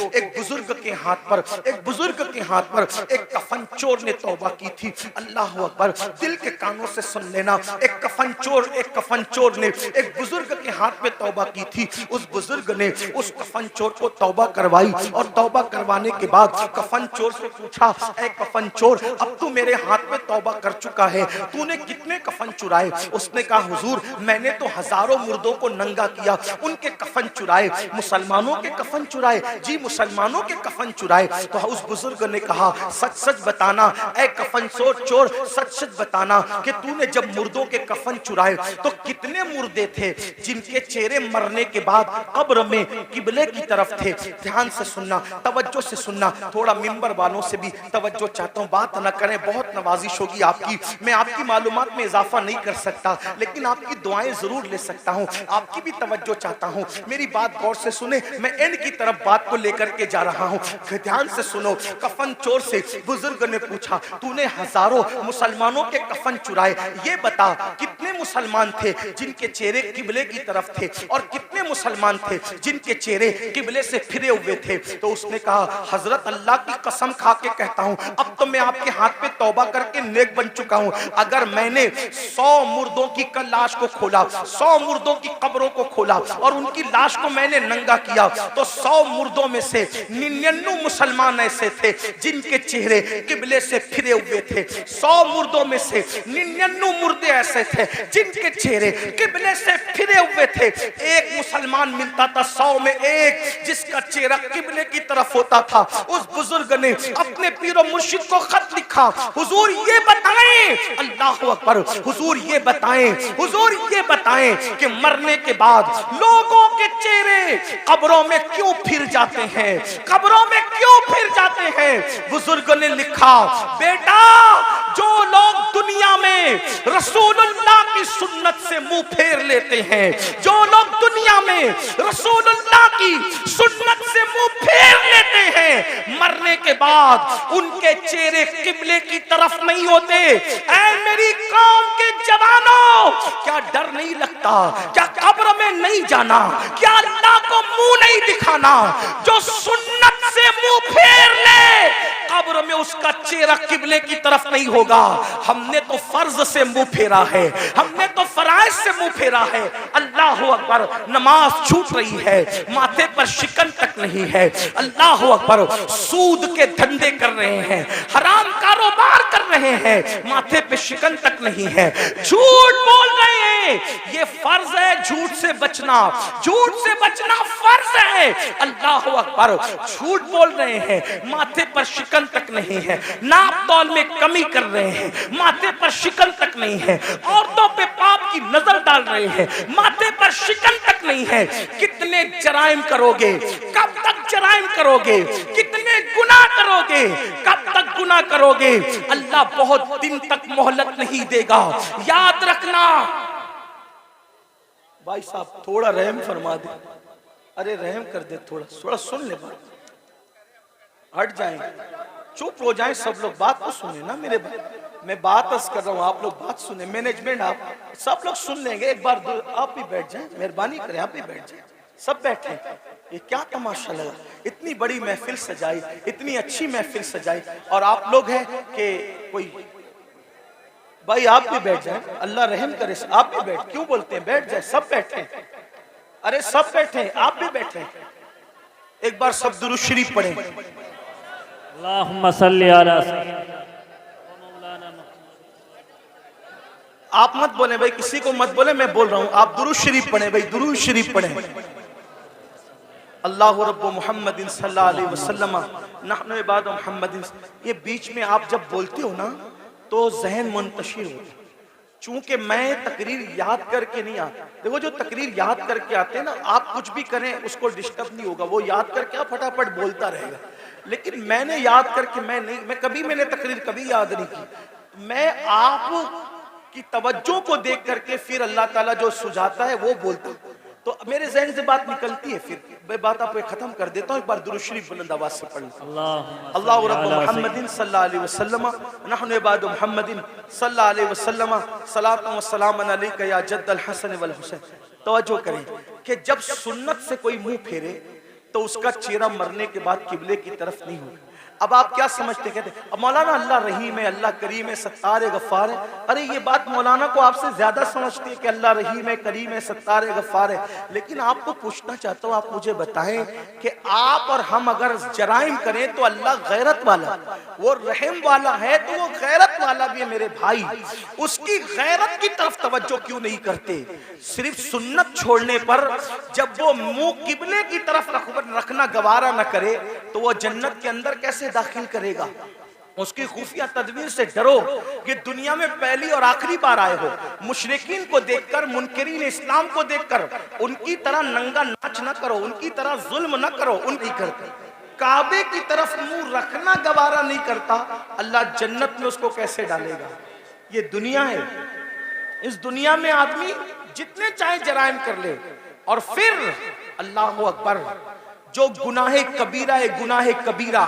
एक बुजुर्ग के हाथ पर एक कफन चोर ने तौबा की थी। अल्लाह अकबर, दिल के कानों से सुन लेना, एक कफन चोर ने एक बुजुर्ग के हाथ में तौबा की थी। उस बुजुर्ग ने उस कफन चोर को तौबा करवाई और तौबा करवाने के बाद कफन चोर से पूछा, ऐ कफन चोर, अब तू मेरे हाथ में तौबा कर चुका है, तूने कितने कफन चुराए? उसने कहा, हुजूर मैंने तो हजारों मुर्दों को नंगा किया, उनके कफन चुराए। मुसलमानों के कफन चुराए? जी मुसलमानों के कफन चुराए। तो उस बुजुर्ग ने कहा, सच सच बताना ऐ कफन चोर, सच सच बताना कि तूने जब मुर्दों के कफन चुराए तो कितने मुर्दे थे जिनके चेहरे मरने के बाद कब्र में किबले की तरफ थे? ध्यान से सुनना, तवज्जो से सुनना, थोड़ा मिंबर वालों से भी तवज्जो चाहता हूँ, बात न करें, बहुत नवाजिश होगी आपकी। मैं आपकी मालूमात में इजाफा नहीं कर सकता, लेकिन आपकी दुआएं जरूर ले सकता हूँ, आपकी भी तवज्जो चाहता हूँ। मेरी बात गौर से सुने, मैं एंड की तरफ बात को लेकर के जा रहा हूँ, ध्यान से सुनो। कफन चोर से बुजुर्ग ने पूछा, तूने हजारों मुसलमानों के कफन चुराए, ये बता कितने मुसलमान थे जिनके चेहरे किबले की तरफ थे और कितने मुसलमान थे जिनके चेहरे किबले से फिरे हुए थे? तो उसने कहा, हजरत अल्लाह की कसम खा के कहता हूँ, अब तो मैं आपके हाथ पे तौबा करके नेक बन चुका हूँ। अगर मैंने 100 मुर्दों की लाश को खोला, 100 मुर्दों की कब्रों को खोला और उनकी लाश को मैंने नंगा किया, तो 100 मुर्दों में से 99 मुसलमान ऐसे थे जिनके चेहरे किबले से फिरे हुए थे। 100 मुर्दों में से 99 मुर्दे ऐसे थे जिनके चेहरे किबले से फिरे हुए थे। एक मुसलमान मिलता था 100 में एक जिसका चेहरा किबले की तरफ होता था। उस बुजुर्ग ने अपने पीरो मुर्शिद को खत लिखा, हुजूर ये बताएं, अल्लाह अकबर, हुजूर ये बताएं कि मरने के बाद लोगों के चेहरे कब्रों में क्यों फिर जाते हैं? बुजुर्ग ने लिखा, बेटा जो लोग दुनिया में रसूलुल्लाह की सुन्नत से मुंह फेर लेते हैं, जो लोग दुनिया में रसूलुल्लाह की सुन्नत से मुंह फेर लेते हैं, मरने के बाद उनके चेहरे किबले की तरफ नहीं होते। ऐ मेरी कौम के जवानों, क्या डर नहीं लगता? क्या कब्र में नहीं जाना? क्या अल्लाह को मुंह नहीं दिखाना? जो सुन्नत से मुंह फेर ले, कब्र में उसका चेहरा किबले की तरफ नहीं होगा। हमने तो फर्ज से मुंह फेरा है, हमने तो फराइज से मुंह फेरा है। अल्लाह अकबर, नमाज छूट रही है, माथे पर शिकन तक नहीं है। अल्लाह अकबर, सूद के धंधे कर रहे हैं, हराम कारोबार कर रहे हैं, माथे पे शिकन तक नहीं है, झूठ बोल रहे हैं। ये फर्ज है झूठ से बचना फर्ज है। अल्लाह अकबर, झूठ बोल रहे हैं, माथे पर शिकन तक नहीं है, नाप तौल में कमी कर रहे हैं, माथे पर शिकन तक नहीं है, औरतों पे पाप की नजर डाल रहे हैं, माथे पर शिकन तक नहीं है। कितने जराइम करोगे? कब तक जराइम करोगे? कितने गुनाह करोगे? कब तक गुनाह करोगे? अल्लाह बहुत दिन तक मोहलत नहीं देगा, याद रखना। भाई साहब थोड़ा रहम फरमा दे, अरे रहम कर दे, थोड़ा सुन ले, बात हट जाए, चुप हो जाए सब लोग, बात तो सुने ना मेरे भाई। मैं बात कर रहा हूँ, आप लोग बात सुने, मैनेजमेंट आप सब लोग सुन लेंगे। एक बार आप भी बैठ जाएं, मेहरबानी करें, आप भी बैठ जाएं, सब बैठे। ये क्या तमाशा लगा, इतनी बड़ी महफिल सजाई, इतनी अच्छी महफिल सजाई, और आप लोग हैं कि कोई, भाई आप भी बैठ जाएं, अल्लाह रहम करे, आप भी बैठ, क्यों बोलते हैं, बैठ जाए, सब बैठे, अरे सब बैठे, आप भी बैठे। एक बार सब दुरूद शरीफ पढ़ें। अल्लाहुम्मा सल्ली अला। आप मत बोले भाई, किसी को मत बोले, मैं बोल रहा हूं, आप दुरूद शरीफ पढ़ें भाई, दुरूद शरीफ पढ़ें। अल्लाहु रब्बु मुहम्मदिन सल्लल्लाहु अलैहि वसल्लम नहनु इबादु मुहम्मदिन। ये बीच में आप जब बोलते हो ना तो जहन मुंतशिर होता है। चूंकि मैं तकरीर याद करके नहीं आता, देखो जो तकरीर याद करके आते हैं ना, आप कुछ भी करें उसको डिस्टर्ब नहीं होगा, वो याद करके आप फटाफट बोलता रहेगा। लेकिन मैंने याद करके मैंने तकरीर कभी याद नहीं की। मैं आप की तवज्जो को देख करके फिर अल्लाह ताला जो सुझाता है वो बोलता हूं, तो मेरे ज़हन से बात निकलती है, फिर मैं बात आप खत्म कर देता हूं। एक बार दुरूद शरीफ बुलंद आवाज से पढ़ लो। अल्लाहु रब्बु मुहम्मदिन सल्लल्लाहु अलैहि वसल्लम नहनु इबादु मुहम्मदिन सल्लल्लाहु अलैहि वसल्लम सलातु व सलामुन अलैका या जद्दल हसन वल हुसैन। तवज्जो करें कि जब सुन्नत से कोई मुंह फेरे तो उसका चेहरा मरने के बाद किबले की तरफ नहीं होगा। अब आप क्या समझते, कहते अब मौलाना अल्लाह रहीम है, अल्लाह करीम है, सत्तार है, गफ्फार है। अरे ये बात मौलाना को आपसे ज्यादा समझती है कि अल्लाह रहीम है, करीम है, सत्तार है, गफ्फार है। लेकिन आपको पूछना चाहता हूँ, आप मुझे बताएं कि आप और हम अगर जराइम करें तो अल्लाह गैरत वाला, वो रहम वाला है तो वो गैरत वाला भी है मेरे भाई। उसकी गैरत की तरफ तवज्जो क्यों नहीं करते? सिर्फ सुन्नत छोड़ने पर जब वो मुंह किबले की तरफ रखना गवारा न करे तो वो जन्नत के अंदर कैसे दाखिल करेगा? उसकी खुफिया तदबीर से डरो कि दुनिया में पहली और आखिरी बार आए हो। मुशरिकीन को देखकर, मुनकरीन इस्लाम को देखकर उनकी तरह नंगा नाच न करो, उनकी तरह जुल्म न करो, उनकी करते। काबे की तरफ मुंह रखना गवारा नहीं करता, अल्लाह जन्नत में उसको कैसे डालेगा? ये दुनिया है। इस दुनिया में आदमी जितने चाहे जराइम कर ले, और फिर अल्लाह अकबर, जो गुनाहे कबीरा है, गुनाहे कबीरा,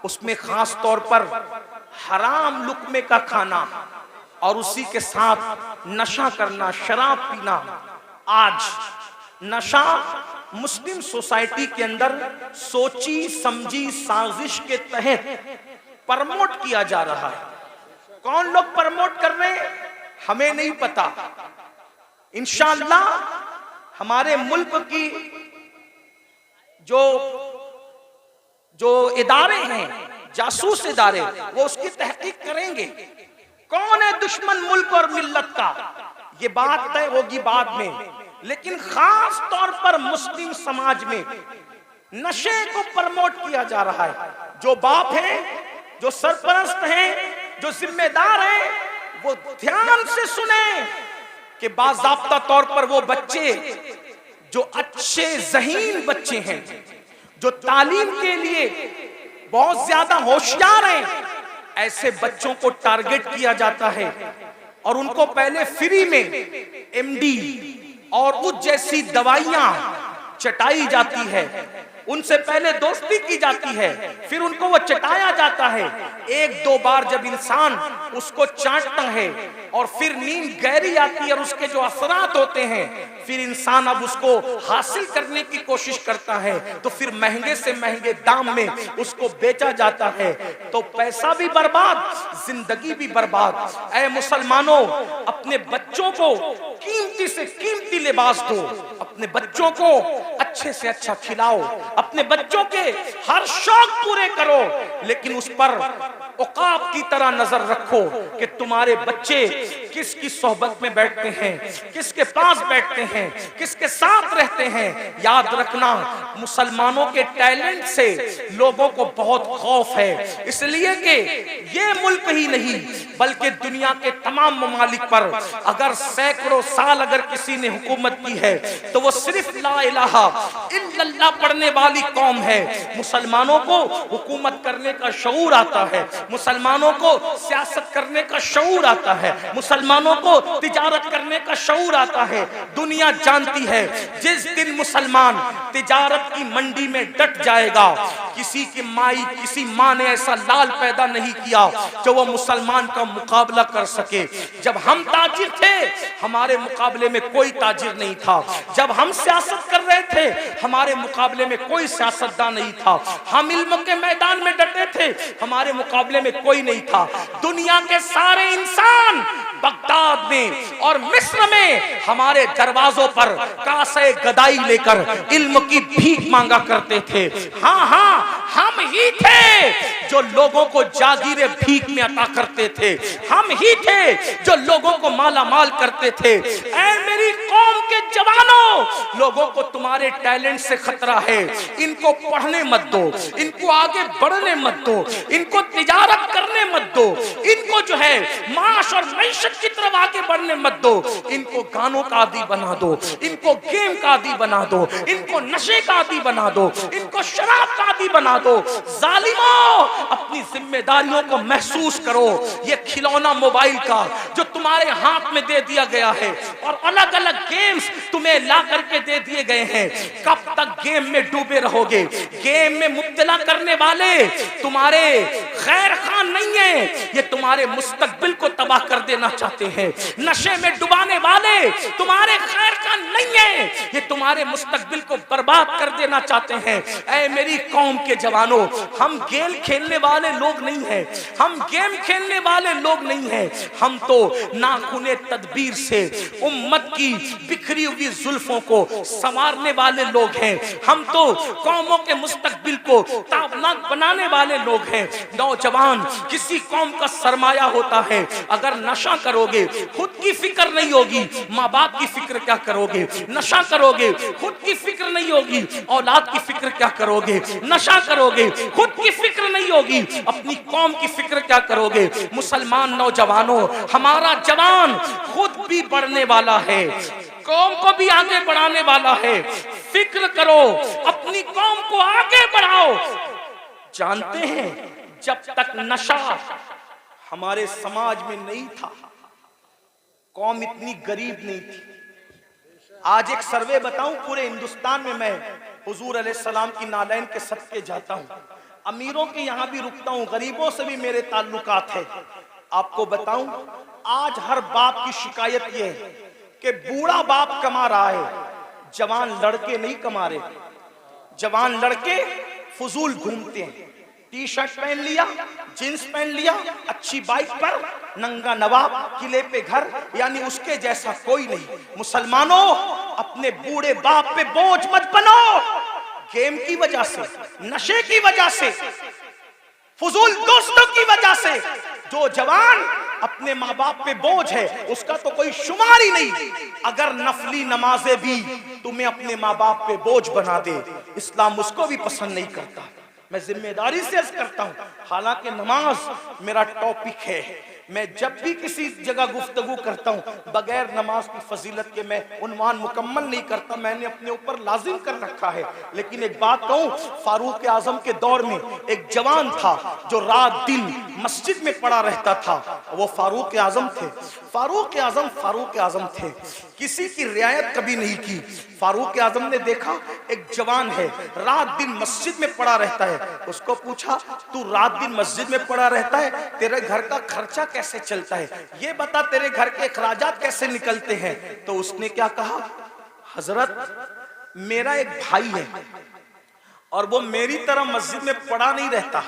उसमें खास तौर पर हराम लुक्मे का खाना और उसी के साथ नशा करना, शराब पीना। आज नशा मुस्लिम सोसाइटी के अंदर सोची समझी साजिश के तहत प्रमोट किया जा रहा है। कौन लोग प्रमोट कर रहे हैं हमें नहीं पता। इंशाअल्लाह हमारे मुल्क की जो इदारे हैं, जासूस इदारे, वो उसकी तहकीक करेंगे। कौन है दुश्मन मुल्क और मिल्लत का, ये बात तय होगी बाद में। लेकिन खास तौर पर मुस्लिम समाज में नशे को प्रमोट किया जा रहा है। जो बाप हैं, जो सरपरस्त हैं, जो जिम्मेदार हैं, वो ध्यान से सुने कि बाज़ाब्ता तौर पर वो बच्चे जो अच्छे ज़हीन बच्चे हैं, जो तालीम के लिए बहुत ज्यादा होशियार हैं, ऐसे बच्चों को टारगेट किया जाता है और उनको पहले फ्री में एमडी और उस जैसी दवाइयां चटाई जाती है, उनसे पहले दोस्ती की जाती है, फिर उनको वो चटाया जाता है। एक दो बार जब इंसान उसको चाटता है और फिर नींद गहरी आती है और उसके जो असरात होते हैं, फिर इंसान अब उसको हासिल करने की कोशिश करता है, तो फिर महंगे से महंगे दाम में उसको बेचा जाता है। तो पैसा भी बर्बाद, जिंदगी भी बर्बाद। ऐ मुसलमानों, अपने बच्चों को कीमती से कीमती लिबास दो, अपने बच्चों को अच्छे से अच्छा खिलाओ, अपने बच्चों के हर शौक पूरे करो, लेकिन उस पर औकाब की तरह नजर रखो कि तुम्हारे बच्चे किसकी सोहबत में बैठते हैं, किसके पास बैठते हैं, किसके साथ रहते हैं। याद रखना, मुसलमानों के टैलेंट से लोगों को बहुत खौफ है, इसलिए कि ये मुल्क ही नहीं बल्कि दुनिया के तमाम ममालिक पर अगर सैकड़ों साल अगर किसी ने हुकूमत की है तो वो सिर्फ ला इलाहा इल्लल्लाह पढ़ने वाली कौम है। मुसलमानों को हुकूमत करने का शऊर आता है, मुसलमानों को सियासत करने का शऊर आता है, मुसलमानों को तिजारत करने का शऊर आता है। दुनिया जानती है जिस दिन मुसलमान तिजारत की मंडी में डट जाएगा, किसी माँ ने ऐसा लाल पैदा नहीं किया जो वो मुसलमान का मुकाबला कर सके। जब हम ताजिर थे हमारे मुकाबले में कोई ताजिर नहीं था, जब हम सियासत कर रहे थे हमारे मुकाबले में कोई सियासतदान नहीं था, हम इल्म के मैदान में डटे थे हमारे मुकाबले में कोई नहीं था। दुनिया के सारे इंसान बगदाद में और मिस्र में हमारे दरवाजों पर कासे गदाई लेकर इल्म की भीख मांगा करते थे। हाँ हाँ, हम ही थे जो लोगों को जागीरे भीख में अता करते थे, हम ही थे जो लोगों को माला माल करते थे। ऐ मेरी कौम के जवानों, लोगों को तुम्हारे टैलेंट से खतरा है, इनको पढ़ने मत दो, इनको आगे बढ़ने मत दो, इनको तिजारत करने मत दो, इनको जो है माश और मैशत की तरफ आगे बढ़ने मत दो, इनको गानों का आदी बना दो, इनको गेम का आदी बना दो, इनको नशे का आदी बना दो, इनको शराब का आदी बना दो। जालिमों, अपनी जिम्मेदारियों को महसूस करो। ये खिलौना मोबाइल का जो तुम्हारे हाथ में दे दिया गया है और अलग अलग गेम्स तुम्हें ला करके दे दिए गए हैं, कब तक गेम में डूबे रहोगे? गेम में मुब्तला करने वाले तुम्हारे खैर खान नहीं है, ये तुम्हारे तुम्हारे मुस्तकबिल को तबाह कर देना चाहते हैं। नशे में डुबाने वाले तुम्हारे खैर का नहीं है, ये तुम्हारे मुस्तकबिल को बर्बाद कर देना चाहते हैं। ऐ मेरी कौम के जवानों, हम गेम खेलने वाले लोग नहीं हैं, हम गेम खेलने वाले लोग नहीं हैं। हम तो नाखूने तदबीर से उम्मत की बिखरी हुई जुल्फों को संवारने वाले लोग हैं। हम तो कौमों के मुस्तकबिल को ताबनाक बनाने वाले लोग हैं। नौजवान किसी कौम का सरमाया होता है। अगर नशा करोगे खुद की फिक्र नहीं होगी, माँ बाप की फिक्र क्या करोगे? नशा करोगे खुद की फिक्र नहीं होगी, औलाद की फिक्र क्या करोगे? नशा करोगे खुद की फिक्र नहीं होगी, अपनी कौम की फिक्र क्या करोगे? मुसलमान नौजवानों, हमारा जवान खुद भी बढ़ने वाला है, कौम को भी आगे बढ़ाने वाला है। फिक्र करो, अपनी कौम को आगे बढ़ाओ। जानते हैं जब तक नशा हमारे समाज में नहीं था, कौम इतनी गरीब नहीं थी। आज एक सर्वे बताऊं, पूरे हिंदुस्तान में मैं हुजूर अलैहिस्सलाम की नालैन के सदके जाता हूं, अमीरों के यहां भी रुकता हूं, गरीबों से भी मेरे ताल्लुकात है। आपको बताऊं, आज हर बाप की शिकायत यह है कि बूढ़ा बाप कमा रहा है, जवान लड़के नहीं कमा रहे। जवान लड़के फजूल घूमते हैं, टी शर्ट पहन लिया, जींस पहन लिया, अच्छी बाइक पर, नंगा नवाब, किले पे घर, यानी उसके जैसा कोई नहीं। मुसलमानों, अपने बूढ़े बाप पे बोझ मत बनो। गेम की वजह से, नशे की वजह से, फजूल दोस्तों की वजह से जो जवान अपने माँ बाप पे बोझ है, उसका तो कोई शुमार ही नहीं। अगर नफली नमाजें भी तुम्हें अपने माँ बाप पे बोझ बना दे, इस्लाम उसको भी पसंद नहीं करता। मैं जिम्मेदारी से अर्ज करता हूं, हालांकि नमाज मेरा टॉपिक है, मैं जब भी किसी जगह गुफ्तगू करता हूं बगैर नमाज की फजीलत के मैं उन्वान मुकम्मल नहीं करता, मैंने अपने ऊपर लाजिम कर रखा है। लेकिन एक बात कहूं, फारूक आजम के दौर में एक जवान था जो रात दिन मस्जिद में पड़ा रहता था, वो फारूक आजम थे। फारूक आजम थे, किसी की रियायत कभी नहीं की। फारूक आजम ने देखा एक जवान है रात दिन मस्जिद में पड़ा रहता है, उसको पूछा, तू रात दिन मस्जिद में पड़ा रहता है, तेरे घर का खर्चा कैसे चलता है, ये बता, तेरे घर के अखराजात कैसे निकलते हैं? तो उसने क्या कहा, हजरत मेरा एक भाई है और वो मेरी तरह मस्जिद में पड़ा नहीं रहता,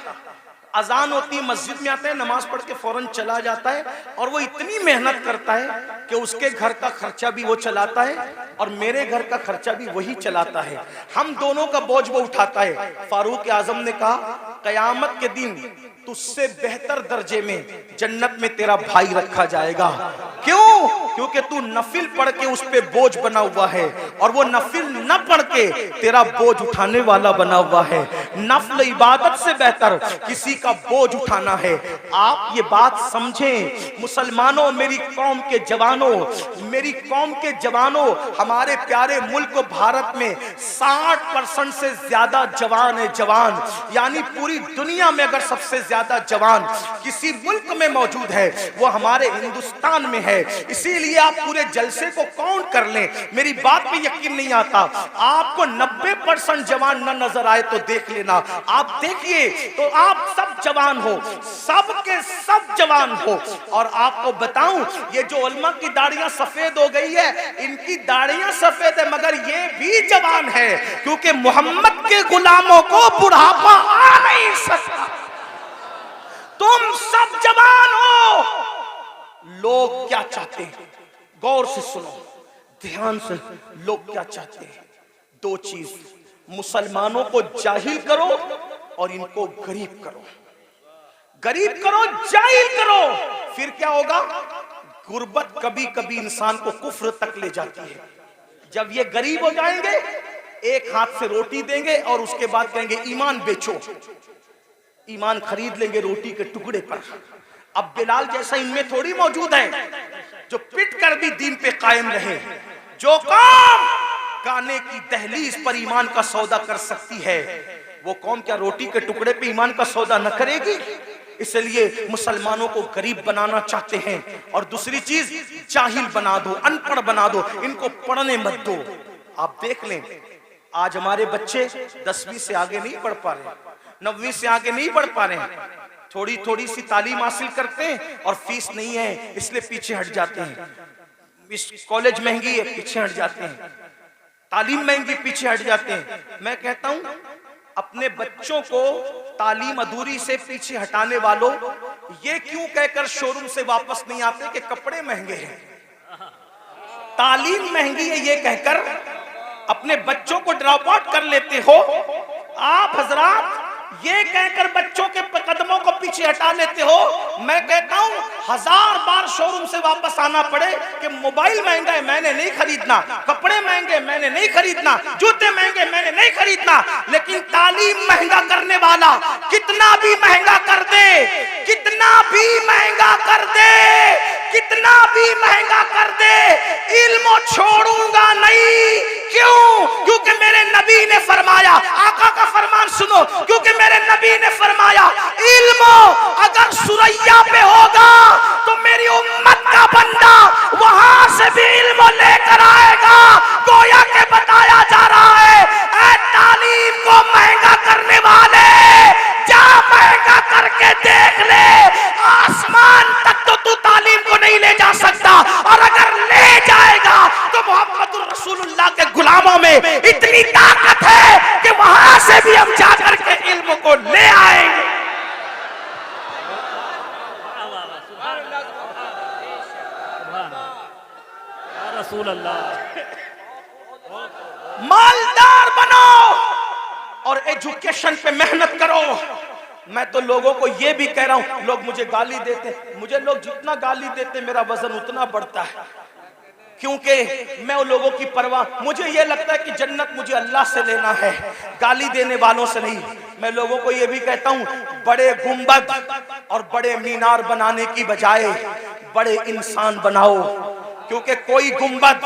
अजान होती है मस्जिद में आता है, नमाज पढ़ के फौरन चला जाता है, और वो इतनी मेहनत करता है कि उसके घर का खर्चा भी वो चलाता है और मेरे घर का खर्चा भी वही चलाता है, हम दोनों का बोझ वो उठाता है। फारूक आजम ने कहा, कयामत के दिन तुझसे बेहतर दर्जे में जन्नत में तेरा भाई रखा जाएगा। क्यों? क्योंकि तू नफिल पढ़ के उस पे बोझ बना हुआ है और वो नफिल न पढ़ के तेरा बोझ उठाने वाला बना हुआ है। नफल इबादत से बेहतर किसी का बोझ उठाना है। आप ये बात समझें मुसलमानों, मेरी कौम के जवानों, मेरी कौम के जवानों, हमारे प्यारे मुल्क भारत में 60% से ज्यादा जवान है। जवान यानी पूरी दुनिया में अगर सबसे ज्यादा जवान किसी मुल्क में मौजूद है वो हमारे हिंदुस्तान में है। इसीलिए आप पूरे जलसे को काउंट कर लें, मेरी बात पे यकीन नहीं आता, आपको 90% जवान न नजर आए तो देख लेना, आप देखिए तो आप सब जवान हो, सब के सब जवान हो। और आपको बताऊं, ये जो उलमा की दाढ़ियां सफेद हो गई है, इनकी दाढ़ियां सफेद है मगर ये भी जवान है, क्योंकि मोहम्मद के गुलामों को बुढ़ापा आ नहीं सकता। तुम सब जवान हो। लोग क्या चाहते हैं, गौर से सुनो, ध्यान से, लोग क्या चाहते हैं? दो चीज, मुसलमानों को जाहिल करो और इनको गरीब करो। गरीब करो, जाहिल करो, फिर क्या होगा? गुर्बत कभी कभी इंसान को कुफ्र तक ले जाती है। जब ये गरीब हो जाएंगे, एक हाथ से रोटी देंगे और उसके बाद कहेंगे ईमान बेचो, ईमान खरीद लेंगे रोटी के टुकड़े पर। अब बिलाल जैसा इनमें थोड़ी मौजूद है जो पिट कर भी दीन पे कायम रहे। जो कौम गाने की दहलीज पर ईमान का सौदा कर सकती है, वो कौम क्या रोटी के टुकड़े पे ईमान का सौदा न करेगी? इसलिए मुसलमानों को गरीब बनाना चाहते हैं। और दूसरी चीज, जाहिल बना दो, अनपढ़ बना दो, इनको पढ़ने मत दो। आप देख लें, आज हमारे बच्चे 10वीं से आगे नहीं बढ़ पा रहे, 9वीं से आगे नहीं बढ़ पा रहे हैं। थोड़ी थोड़ी सी तालीम हासिल करते हैं और फीस नहीं है इसलिए पीछे हट जाते हैं। इस कॉलेज महंगी है, पीछे हट जाते हैं। तालीम महंगी, पीछे हट जाते हैं। मैं कहता हूं अपने बच्चों को तालीम अधूरी से पीछे हटाने वालों, ये क्यों कहकर शोरूम से वापस नहीं आते कि कपड़े महंगे हैं, तालीम महंगी है, ये कहकर अपने बच्चों को ड्रॉप आउट कर लेते हो। आप हजरात ये कहकर बच्चों के कदमों को पीछे हटा लेते हो। मैं कहता हूं 1000 बार शोरूम से वापस आना पड़े कि मोबाइल महंगा है मैंने नहीं खरीदना, कपड़े महंगे मैंने नहीं खरीदना, जूते महंगे मैंने नहीं खरीदना, लेकिन तालीम महंगा करने वाला कितना भी महंगा कर दे, कितना भी महंगा कर दे, कितना भी महंगा कर दे, इल्म छोड़ूंगा नहीं। क्यों? क्योंकि मेरे नबी ने फरमाया, आका का फरमान सुनो, क्योंकि मेरे नबी ने फरमाया इल्म अगर सुरैया पे होगा तो मेरी उम्मत का बंदा वहां से भी इल्म लेकर आएगा। गोया के बताया जा रहा है ऐ तालीम को महंगा करने वाले, जा महंगा करके देख ले, आसमान तक तो तू तालीम को नहीं ले जा सकता, और अगर ले जाएगा तो मोहम्मद रसूलुल्लाह के गुलामों में इतनी ताकत है कि वहां से भी हम जाकर के इल्म को ले आएंगे। रसूल अल्लाह, मालदार बनो और एजुकेशन पे मेहनत करो। मैं तो लोगों को ये भी कह रहा हूं, लोग मुझे गाली देते, मुझे लोग जितना गाली देते मेरा वजन उतना बढ़ता है, क्योंकि मैं उन लोगों की परवाह, मुझे ये लगता है कि जन्नत मुझे अल्लाह से लेना है, गाली देने वालों से नहीं। मैं लोगों को ये भी कहता हूं बड़े गुंबद और बड़े मीनार बनाने की बजाय बड़े इंसान बनाओ, क्योंकि कोई गुंबद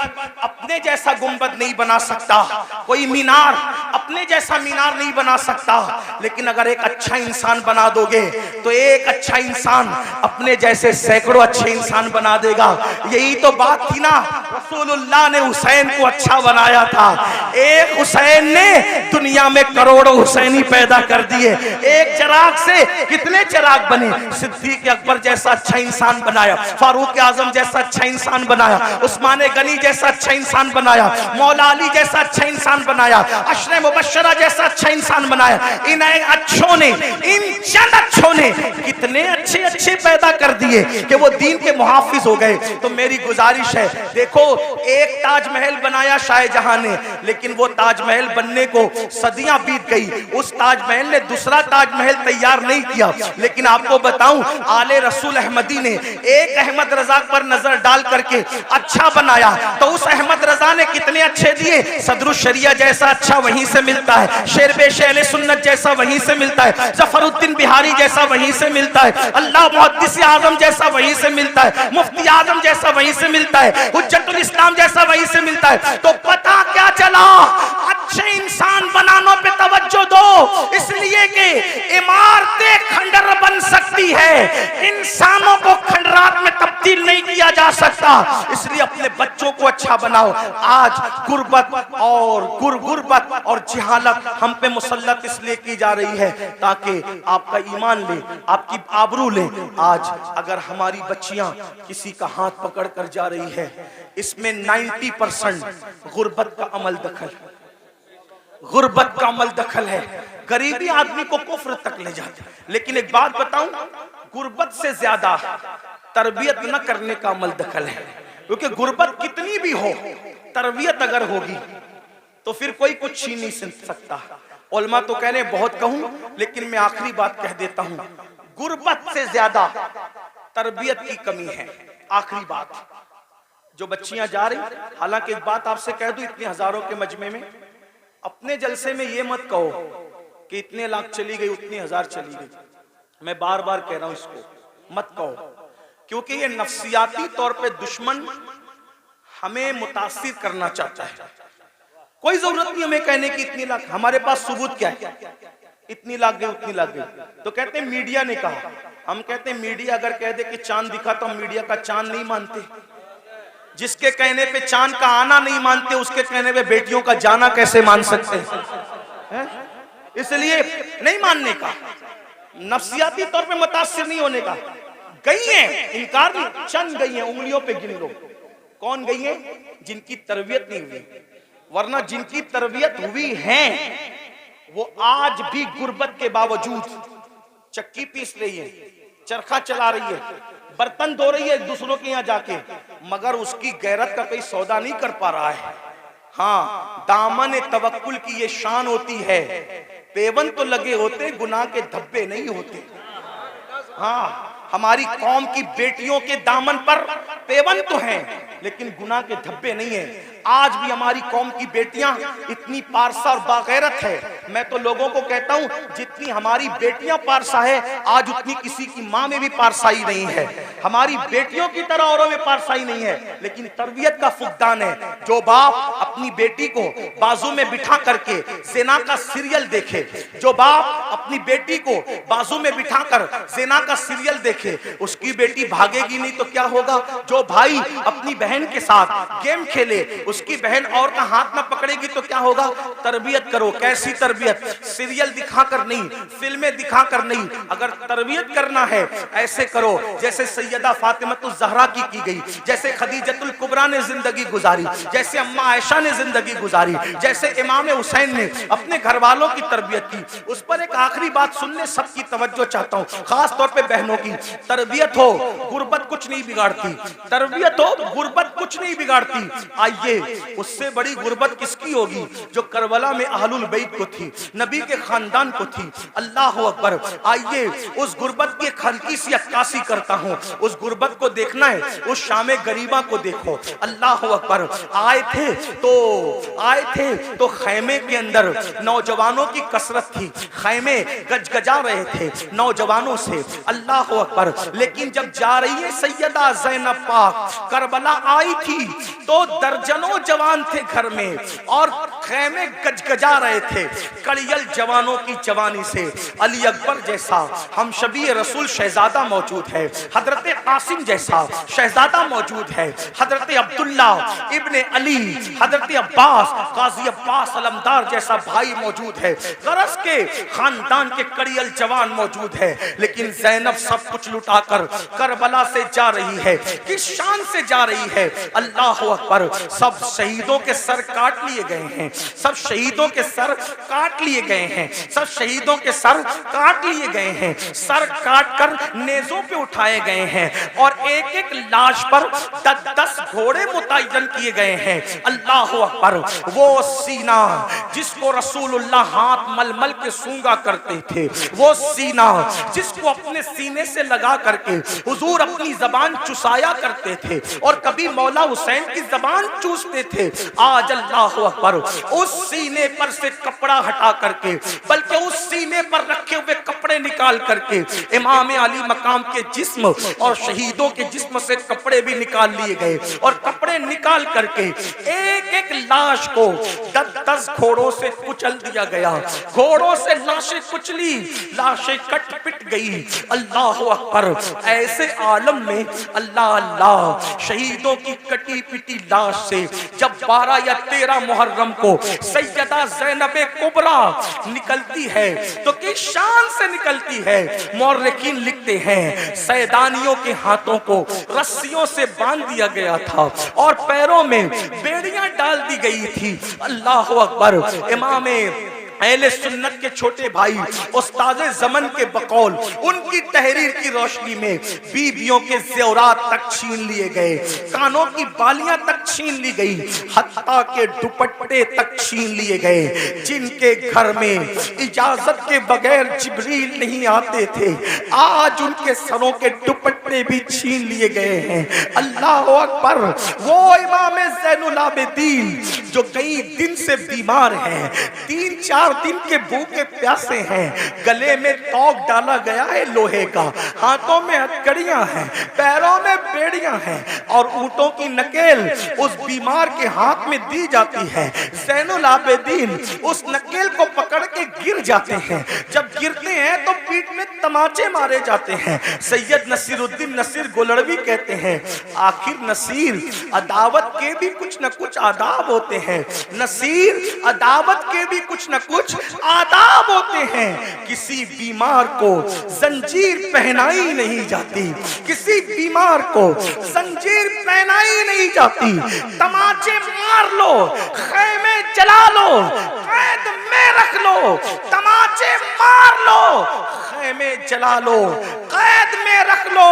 अपने जैसा गुंबद नहीं बना सकता, कोई मीनार अपने जैसा मीनार नहीं बना सकता, लेकिन अगर एक अच्छा इंसान बना दोगे तो एक अच्छा इंसान अपने जैसे सैकड़ों अच्छे इंसान बना देगा। यही तो बात थी ना, रसूलुल्लाह ने हुसैन को अच्छा बनाया था, एक हुसैन ने दुनिया में करोड़ों हुसैनी पैदा कर दिए। एक चिराग से कितने चिराग बने, सिद्दीक अकबर जैसा अच्छा इंसान बनाया, फारूक आजम जैसा अच्छा इंसान बनाया, उस्मान गनी जैसा अच्छा इंसान बनाया, मौला अली जैसा अच्छा इंसान बनाया, अशरे मुबश्शरा जैसा अच्छा इंसान बनाया। इन अच्छों ने, इन चंद अच्छों ने कितने अच्छे अच्छे पैदा कर दिए कि वो दीन के मुहाफिज हो गए। तो मेरी गुजारिश है, देखो एक ताजमहल बनाया शाहजहां ने, लेकिन वो ताजमहल बनने को सदियां बीत गई, उस ताजमहल ने दूसरा ताजमहल तैयार नहीं किया। लेकिन आपको बताऊं आले रसूल अहमदी ने एक अहमद रजा पर नजर डाल करके अच्छा बनाया, तो उस अहमद रजा ने कितने अच्छे दिए। सदरुल शरिया जैसा अच्छा वहीं से मिलता है, शेरबे शेल सुन्नत जैसा वहीं से मिलता है, जफरुद्दीन बिहारी जैसा वहीं से मिलता है, अल्लाह मुहद्दिस आजम जैसा वहीं से मिलता है, मुफ्ती आजम जैसा वहीं से मिलता है, हुज्जतुल इस्लाम जैसा वहीं से मिलता है। तो पता क्या चला, अच्छे इंसान बनाने पे तवज्जो दो, इसलिए कि इमारतें खंडर बन सकती है, इंसानों को खंडरात में तब्दील नहीं किया जा सकता। इसलिए अपने बच्चों को अच्छा बनाओ। आज गुर्बत और जिहालत हम पे मुसल्लत इसलिए की जा रही है ताकि आपका ईमान ले, आपकी आबरू ले। आज अगर हमारी बच्चियां किसी का हाथ पकड़ कर जा रही है, इसमें 90% गुर्बत का अमल दखल, गुर्बत का अमल दखल है। गरीबी आदमी को कुफ्र तक ले जाता है। लेकिन एक बात बताऊं, गुर्बत से ज्यादा तरबियत न करने का अमल दखल है, क्योंकि गुर्बत कितनी भी हो, तरबियत अगर होगी तो फिर कोई कुछ छीन नहीं सकता। उलमा तो कह रहे हैं बहुत कहूं, लेकिन मैं आखिरी बात कह देता हूं, गुर्बत से ज्यादा तरबियत की कमी है। आखिरी बात, जो बच्चियां जा रही, हालांकि एक बात आपसे कह दूं, इतने हजारों के मजमे में अपने जलसे में ये मत कहो कि इतने लाख चली गई, उतनी हजार चली गई। मैं बार बार कह रहा हूं, इसको मत कहो, क्योंकि ये नफ्सियाती तौर पे दुश्मन हमें मुतासिर करना चाहता है। कोई जरूरत नहीं हमें कहने की इतनी लाख, हमारे पास सबूत क्या है, इतनी लाख गई उतनी लाख गई। तो कहते हैं मीडिया ने कहा, हम कहते हैं मीडिया अगर कह दे कि चांद दिखा तो हम मीडिया का चांद नहीं मानते। जिसके कहने पे चांद का आना नहीं मानते, उसके कहने पे बेटियों का जाना कैसे मान सकते हैं? इसलिए नहीं मानने का। नफ्सियाती तौर पे मुतासिर नहीं होने का। गई हैं, इनकार नहीं, चंद गई हैं, उंगलियों पे गिन लो कौन गई हैं, जिनकी तरबियत नहीं हुई। वरना जिनकी तरबियत हुई है वो आज भी गुर्बत के बावजूद चक्की पीस रही है, चरखा चला रही है, बर्तन धो रही है दूसरों के यहाँ जाके, मगर उसकी गैरत का कोई सौदा नहीं कर पा रहा है। हाँ, दामन तवक्कुल की ये शान होती है, पेवन तो लगे होते, गुनाह के धब्बे नहीं होते। हाँ, हमारी कौम की बेटियों के दामन पर पेवन तो हैं, लेकिन गुनाह के धब्बे नहीं है। आज भी हमारी कौम की बेटियां इतनी पारसा और बागैरत है। मैं तो लोगों को कहता हूं, जितनी हमारी बेटियां पारसा है, आज उतनी किसी की मां में भी पारसाई नहीं है। हमारी बेटियों की तरह औरों में पारसाई नहीं है, लेकिन तरबियत का फुकदान है। जो बाप अपनी बेटी को बाजू में बिठा करके ज़िना का सीरियल देखे, जो बाप अपनी बेटी को बाजू में बिठाकर ज़िना का सीरियल देखे, उसकी बेटी भागेगी नहीं तो क्या होगा। जो भाई अपनी बहन के साथ गेम खेले, उसकी बहन और का हाथ में पकड़ेगी तो क्या होगा। तरबियत करो। कैसी तरबियत? सीरियल दिखाकर नहीं, फिल्में दिखाकर नहीं। अगर तरबियत करना है ऐसे करो जैसे सैयदा फातिमतुज ज़हरा की गई, जैसे खदीजतुल कुबरा ने जिंदगी गुजारी, जैसे अम्मा आयशा ने जिंदगी गुजारी, जैसे इमाम हुसैन ने अपने घर वालों की तरबियत की। उस पर एक आखिरी बात सुनने सबकी तवज्जो चाहता हूँ, खास तौर पे बहनों की। तरबियत हो, गुर्बत कुछ नहीं बिगाड़ती। तरबियत हो, गुर्बत कुछ नहीं बिगाड़ती। आइए, उससे बड़ी गुर्बत किसकी होगी जो करबला में अहलुल बैत को थी, नबी के खानदान को थी। अल्लाह अकबर। आइए, उस गुर्बत की हल्की सी अक्कासी करता हूँ। उस गुर्बत को देखना है, उस शामे गरीबा को देखो। अल्लाह अकबर। आए थे तो खैमे के अंदर नौजवानों की कसरत थी, खैमे गजगजा रहे थे नौजवानों से। अल्लाह अकबर। लेकिन जब जा रही है सैयदा ज़ैनब पाक करबला आई थी तो दर्जनों जवान थे घर में और खैमे गजगजा रहे थे कड़ियल जवानों की जवानी से। अली अकबर जैसा हम शबी रसूल शहजादा मौजूद है, हजरत कासिम जैसा शहजादा मौजूद है, हजरत अब्दुल्ला इब्ने अली, हजरत अब्बास काजी अब्बास अलमदार जैसा भाई मौजूद है, गरज के खानदान के कड़ियल जवान मौजूद है। लेकिन ज़ैनब सब कुछ लुटाकर करबला से जा रही है, किस शान से जा रही है। अल्लाह अकबर। सब शहीदों के सर काट लिए गए हैं, सब शहीदों के सर काट लिए गए हैं, सब शहीदों के सर काट लिए गए हैं, सर काट कर नेज़ों पे उठाए गए हैं और एक एक लाश पर 10 घोड़े मुतय्यन किए गए हैं। अल्लाह अकबर। वो सीना जिसको रसूलुल्लाह हाथ मलमल के सूंगा करते थे, वो सीना जिसको अपने सीने से लगा करके हुजूर अपनी जबान चुसाया करते थे और कभी मौला हुसैन की जबान चूसते थे। आज अल्लाह अकबर, उस सीने पर से कपड़ा हटा करके, बल्कि उस सीने पर रखे हुए कपड़े निकाल करके इमाम अली मकाम के जिस्म और शहीदों के जिस्म से कपड़े भी निकाल लिए गए और कपड़े निकाल करके एक एक लाश को 10 घोड़ों से कुचल दिया गया। घोड़ों से लाशें कुचली, लाशें कट पिट गई। अल्लाह अकबर। ऐसे आलम में अल्लाह अल्लाह शहीदों की कटी पिटी लाश से जब 12 या 13 मुहर्रम को सैयदा ज़ैनब कुबरा निकलती है तो किस शान से निकलती है। मौर्रिखीन लिखते हैं सैदानियों के हाथों को रस्सियों से बांध दिया गया था और पैरों में बेड़ियां डाल दी गई थी। अल्लाह अकबर। इमाम अहले सुन्नत के छोटे भाई उस्ताज़े ज़मन के बकौल उनकी तहरीर की रोशनी में बीबियों के ज़ेवरात तक छीन लिए गए, कानों की बालियां तक छीन ली गई, हत्ता के दुपट्टे तक छीन लिए गए। जिनके घर में इजाजत के बगैर जिब्रील नहीं आते थे, आज उनके सरों के दुपट्टे भी छीन लिए गए हैं। अल्लाह अकबर। वो इमाम ज़ैनुल आबिदीन जो कई दिन से बीमार हैं, 3-4 दिन के भूखे प्यासे हैं, गले में तोक डाला गया है लोहे का, हाथों में हथकड़ियां हैं, पैरों में बेड़ियां हैं और ऊंटों की नकेल उस बीमार के हाथ में दी जाती है। ज़ैनुल आबिदीन उस नकेल को पकड़ के गिर जाते हैं। जब गिरते हैं तो पीठ में तमाचे मारे जाते हैं। सैयद नसीरुद्दीन नसीर गोलड़वी कहते हैं, आखिर नसीर अदावत के भी कुछ न कुछ आदाब होते हैं। नसीर अदावत के भी कुछ न कुछ आदाब होते हैं। किसी बीमार को जंजीर पहनाई नहीं जाती, किसी बीमार को जंजीर पहनाई नहीं जाती। तमाचे मार लो, खैमे जला लो, कैद में रख लो, तमाचे मार लो, खैमे जला लो, कैद में रख लो।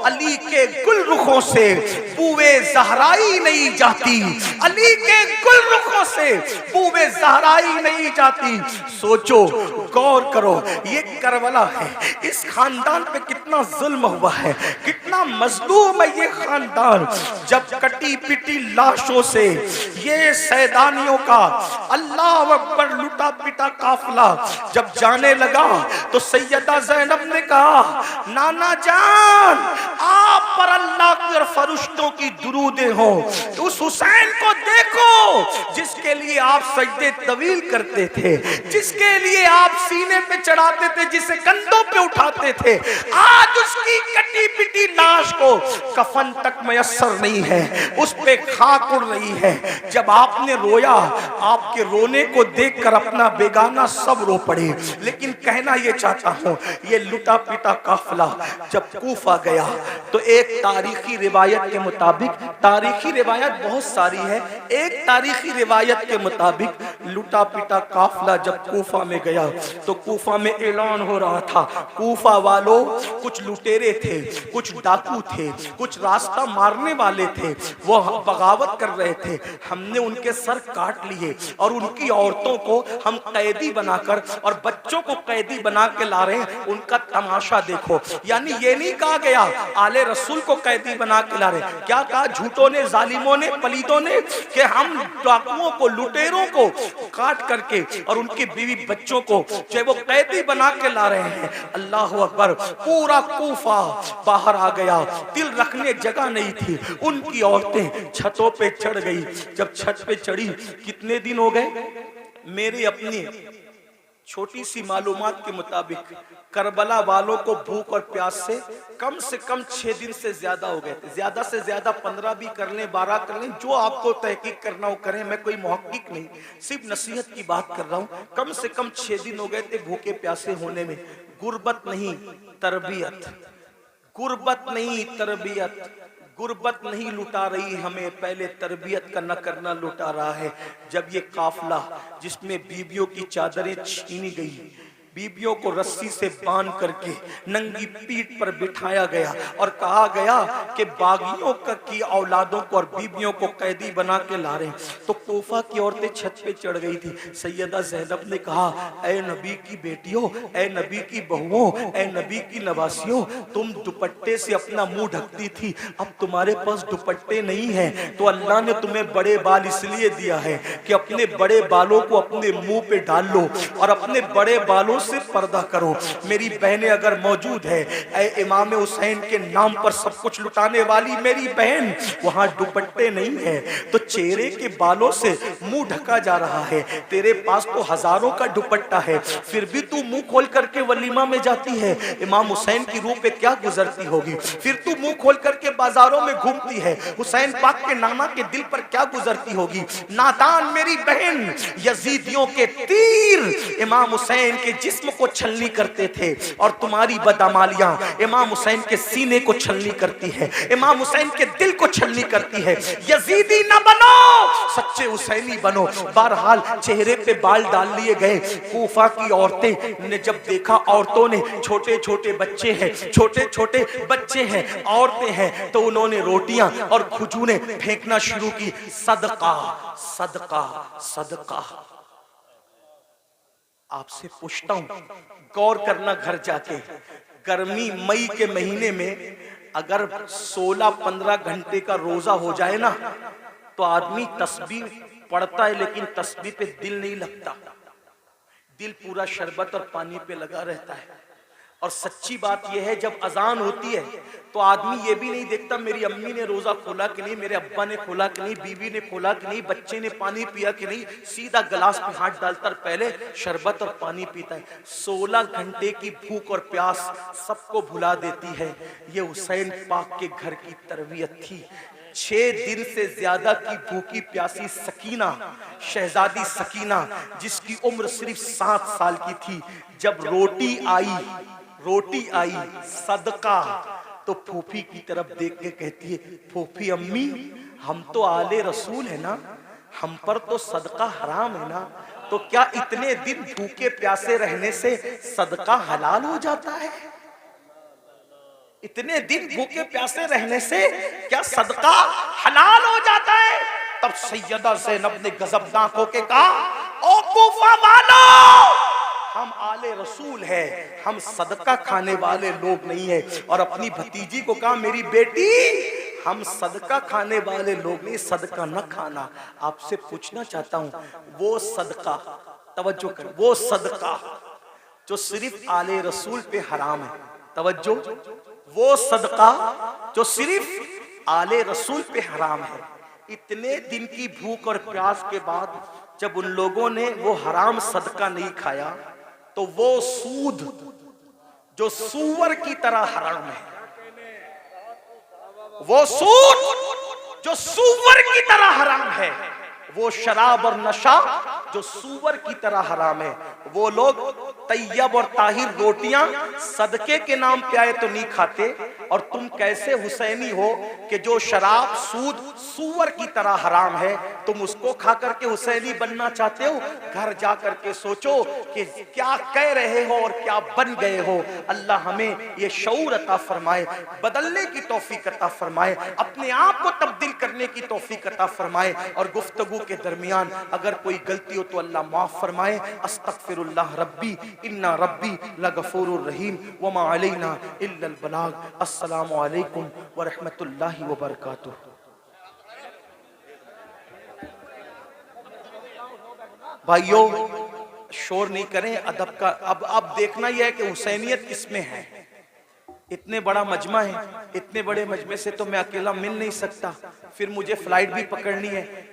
अली के गुल रुखों से बूवे ज़हराई नहीं जाती, अली के गुल रुखों से बूवे ज़हराई नहीं जाती। सोचो, गौर करो, ये करबला है, इस खानदान पे कितना जुल्म हुआ है, कितना मजलूम है ये खानदान। जब कटी पिटी लाशों से ये सैदानियों का अल्लाह अकबर लुटा पिटा काफिला जब जाने लगा तो सैयदा ज़ैनब ने कहा, नाना जान, आप पर अल्लाह की और फरिश्तों की दुरूदें हो। उस हुसैन को देखो जिसके लिए आप सजदे तवील करते थे, जिसके लिए आप सीने पे चढ़ाते थे, जिसे कंधों पे उठाते थे। आज उसकी कटी पिटी लाश को कफन तक मयस्सर नहीं है, उस पे खाक उड़ रही है। जब आपने रोया, आपके रोने को देखकर अपना बेगाना सब रो पड़े। लेकिन कहना ये चाहता हूं, ये लुटा पिटा काफिला जब कूफा गया तो एक तारीखी रिवायत के मुताबिक, तारीखी रिवायत बहुत सारी है, एक तारीखी रिवायत के मुताबिक लुटा पिटा काफिला जब कूफा में गया तो कूफा में ऐलान हो रहा था, कूफा वालों, कुछ लुटेरे थे, कुछ डाकू थे, कुछ रास्ता मारने वाले थे, वो बगावत कर रहे थे। हमने उनके सर काट लिए और उनकी औरतों को हम कैदी बनाकर और बच्चों को कैदी बना के ला रहे हैं, उनका तमाशा देखो। यानी ये नहीं कहा गया आले रसूल को कैदी बना के ला रहे, क्या कहा झूठों ने, जालिमों ने, पलीदों ने कि हम डाकुओं को, लुटेरों को काट करके और उनके बीवी बच्चों को जो वो कैदी बना के ला रहे हैं। अल्लाह अकबर, पूरा कूफा बाहर आ गया, दिल रखने जगह नहीं थी। उनकी औरतें छतों पे चढ़ गई। जब छत पे चढ़ी, कितने दिन हो गए, मेरी अपनी छोटी सी मालूमात के मुताबिक करबला वालों को भूख और प्यास से कम 6 दिन से ज्यादा हो गए थे। ज्यादा से ज्यादा 15 भी कर लें, 12 कर लें, जो आपको तहकीक करना हो करें, मैं कोई मुहक्किक नहीं, सिर्फ नसीहत की बात कर रहा हूँ। कम से कम 6 दिन हो गए थे भूखे प्यासे होने में। गुर्बत नहीं तरबियत, गुर्बत नहीं तरबियत, गुर्बत नहीं लुटा रही हमें, पहले तरबियत का न करना लुटा रहा है। जब ये काफिला जिसमें बीबियों की चादरें छीनी गई, बीबियों को रस्सी से बांध करके नंगी पीठ पर बिठाया गया और कहा गया कि बागियों की औलादों को और बीबियों को कैदी बना के ला रहे हैं, तो कूफा की औरतें छत पे चढ़ गई थी। सैयदा ज़ैनब ने कहा, ऐ नबी की बेटियों, ऐ नबी की बहुओं, ऐ नबी की नवासियों, तुम दुपट्टे से अपना मुंह ढकती थी, अब तुम्हारे पास दुपट्टे नहीं है तो अल्लाह ने तुम्हें बड़े बाल इसलिए दिया है कि अपने बड़े बालों को अपने मुंह पे डाल लो और अपने बड़े बालों से पर्दा करो। मेरी बहनें अगर मौजूद है, ऐ इमाम हुसैन के नाम पर सब कुछ लुटाने वाली मेरी बहन, वहां दुपट्टे नहीं है तो चेहरे के बालों से मुंह ढका जा रहा है। तेरे पास तो हजारों का दुपट्टा है, फिर भी तू मुंह खोल करके वलीमा में जाती है, इमाम हुसैन की रूह पे क्या गुजरती होगी। फिर तू मुंह खोल करके बाजारों में घूमती है, हुसैन पाक के नाना के दिल पर क्या गुजरती होगी। नादान मेरी बहन, यजीदियों के तीर इमाम हुसैन के जिस्म को छलनी करते थे और तुम्हारी बदअमालियां इमाम हुसैन के सीने को छलनी करती है, इमाम हुसैन के दिल को छलनी करती है। यजीदी न बनो, सच्चे हुसैनी बनो। बहरहाल चेहरे पे बाल डाल लिए गए। कूफा की औरतें ने जब देखा, औरतों ने, छोटे छोटे बच्चे हैं, छोटे छोटे बच्चे हैं, औरतें हैं, तो उन्होंने रोटियां और खजूरें फेंकना शुरू की। सदका सदका सदका। आपसे पूछता हूं, गौर करना घर जाके, गर्मी मई के महीने में अगर 16-15 घंटे का रोजा हो जाए ना तो आदमी तस्बीह पढ़ता है लेकिन तस्बीह पे दिल नहीं लगता, दिल पूरा शरबत और पानी पे लगा रहता है। और सच्ची बात यह है, जब अजान होती है तो आदमी ये भी नहीं देखता मेरी अम्मी ने रोजा खोला कि नहीं, मेरे अब्बा ने खोला कि नहीं, बीवी ने खोला कि नहीं, बच्चे ने पानी पिया कि नहीं, सीधा गिलास में हाथ डालता पहले शरबत और पानी पीता है। 16 घंटे की भूख और प्यास सबको भुला देती है। ये हुसैन पाक के घर की तरबियत थी। 6 दिन से ज्यादा की भूखी प्यासी सकीना, शहजादी सकीना, जिसकी उम्र सिर्फ 7 साल की थी, जब रोटी आई सदका, तो फूफी की तरफ देख के कहती है, फूफी अम्मी हम तो आले रसूल है ना, हम पर तो सदका हराम है ना, तो क्या इतने दिन भूखे प्यासे रहने से सदका हलाल हो जाता है? इतने दिन भूखे प्यासे रहने से क्या सदका हलाल हो जाता है? तब सैयदा ज़ैनब ने गजबनाक होके कहा, ओ कूफा वालों, हम आले रसूल है, हम सदका खाने वाले लोग नहीं है। और अपनी भतीजी को कहा, मेरी बेटी हम सदका खाने वाले लोग नहीं, सदका न खाना। आपसे पूछना चाहता हूं, वो सदका, तवज्जो कर, वो सदका जो सिर्फ आले रसूल पे हराम है, तवज्जो, वो सदका जो सिर्फ आले रसूल पे हराम है, इतने दिन की भूख और प्यास के बाद जब उन लोगों ने वो हराम सदका नहीं खाया, तो वो सूद जो सूअर की तरह हराम है, वो सूद जो सूअर की तरह हराम है, वो शराब और नशा जो सूअर की तरह हराम है, वो लोग तैयब और ताहिर रोटियां सदके के नाम पे आए तो नहीं खाते, और तुम कैसे हुसैनी हो कि जो शराब सूद सूअर की तरह हराम है, तुम उसको खा करके हुसैनी बनना चाहते हो? घर जा करके सोचो कि क्या कह रहे हो और क्या बन गए हो। अल्लाह हमें ये शऊर अता फरमाए, बदलने की तौफीक अता फरमाए, अपने आप को तब्दील करने की तौफीक अता फरमाए, और गुफ्तगू के दरमियान अगर कोई गलती हो तो अल्लाह माफ फरमाए। अस्तगफिरुल्लाह रब्बी इन्ना रब्बी लगफूरुर रहीम वमा अलैना इल्लल बलाग। अस्सलामु अलैकुम व रहमतुल्लाहि व बरकातुहू। भाइयों शोर नहीं करें, अदब का। अब देखना यह है कि हुसैनियत किसमें है। इतने बड़ा मजमा है, इतने बड़े मजमे से तो मैं अकेला मिल नहीं सकता, फिर मुझे फ्लाइट भी पकड़नी है।